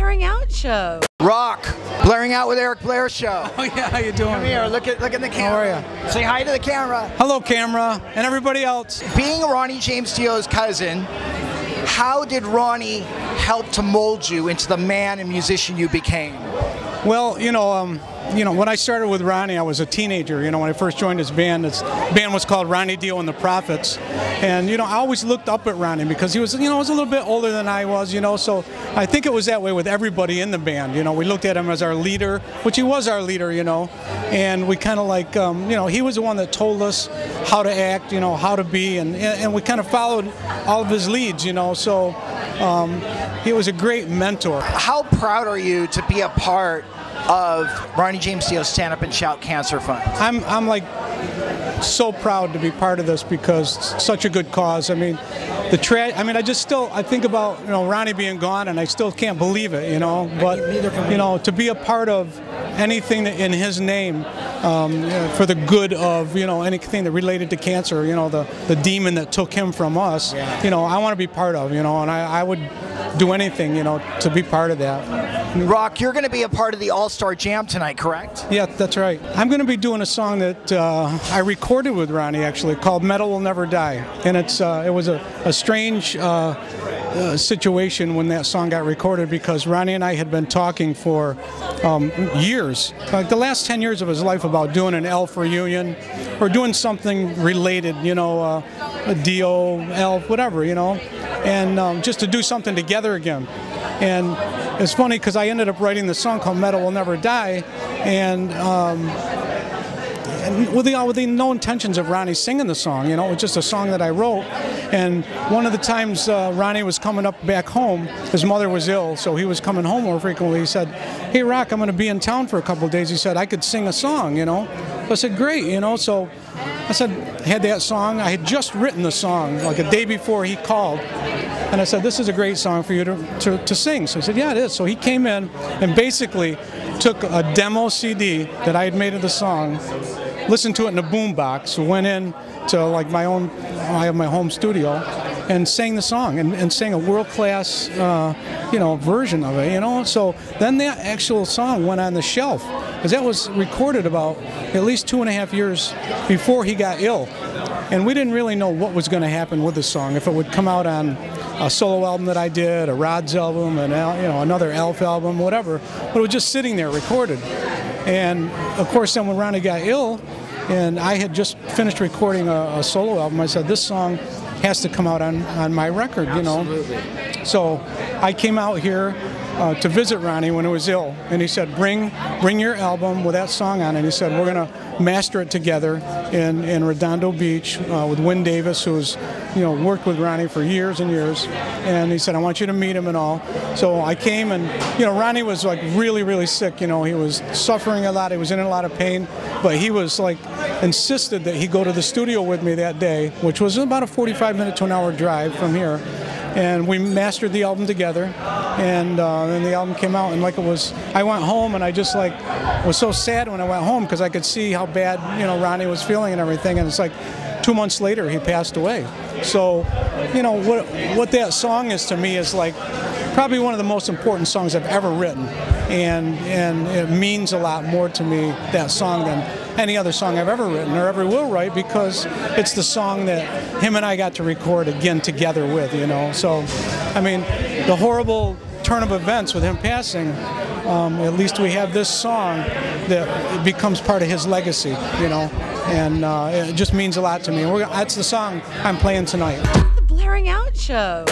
Blairing Out Show. Rock, Blairing Out with Eric Blair show. Oh yeah, how you doing? Come here, look at the camera. How are you? Say hi to the camera. Hello, camera, and everybody else. Being Ronnie James Dio's cousin, how did Ronnie help to mold you into the man and musician you became? Well, when I started with Ronnie, I was a teenager. When I first joined his band was called Ronnie Dio and the Prophets. And, I always looked up at Ronnie because he was, was a little bit older than I was, so I think it was that way with everybody in the band. We looked at him as our leader, which he was our leader, and we kind of like, he was the one that told us how to act, how to be, and we kind of followed all of his leads, so he was a great mentor. How proud are you to be a part of Ronnie James Dio's Stand Up and Shout Cancer Fund? I'm like so proud to be part of this because it's such a good cause. I think about Ronnie being gone, and I still can't believe it. But to be a part of anything in his name for the good of anything that related to cancer, the demon that took him from us, I want to be part of, and I would do anything to be part of that. Rock, you're going to be a part of the All-Star Jam tonight, correct? Yeah, that's right. I'm going to be doing a song that I recorded with Ronnie, actually, called Metal Will Never Die. And it was a strange situation when that song got recorded because Ronnie and I had been talking for years, like the last 10 years of his life, about doing an Elf reunion or doing something related, a Dio, Elf, whatever, and just to do something together again. And it's funny because I ended up writing the song called Metal Will Never Die, and with the no intentions of Ronnie singing the song, it was just a song that I wrote. And one of the times Ronnie was coming up back home, his mother was ill, so he was coming home more frequently. He said, "Hey Rock, I'm going to be in town for a couple of days." He said, "I could sing a song, So I said, "Great, So I said, I had that song. I had just written the song like a day before he called. And I said, "This is a great song for you to sing." So he said, "Yeah, it is." So he came in and basically took a demo CD that I had made of the song, listened to it in a boombox, went in to like I have my home studio, and sang the song and sang a world-class, version of it, So then that actual song went on the shelf because that was recorded about at least 2.5 years before he got ill. And we didn't really know what was going to happen with the song, if it would come out on a solo album that I did, a Rod's album, and another Elf album, whatever. But it was just sitting there recorded. And of course, then when Ronnie got ill, and I had just finished recording a solo album, I said, "This song has to come out on my record, Absolutely. So I came out here to visit Ronnie when he was ill, and he said, bring your album with that song on it. And he said, "We're going to master it together in Redondo Beach with Wynn Davis, who's worked with Ronnie for years and years." And he said, "I want you to meet him and all." So I came, and Ronnie was like really, really sick. He was suffering a lot. He was in a lot of pain, but he was like insisted that he go to the studio with me that day, which was about a 45-minute to an hour drive from here. And we mastered the album together, and then the album came out, and I went home, and I just was so sad when I went home because I could see how bad Ronnie was feeling and everything, and it's like 2 months later he passed away. So what that song is to me is like probably one of the most important songs I've ever written, and it means a lot more to me, that song, than any other song I've ever written or ever will write, because it's the song that him and I got to record again together with, So, the horrible turn of events with him passing, at least we have this song that becomes part of his legacy, and it just means a lot to me. That's the song I'm playing tonight. The Blairing Out Show.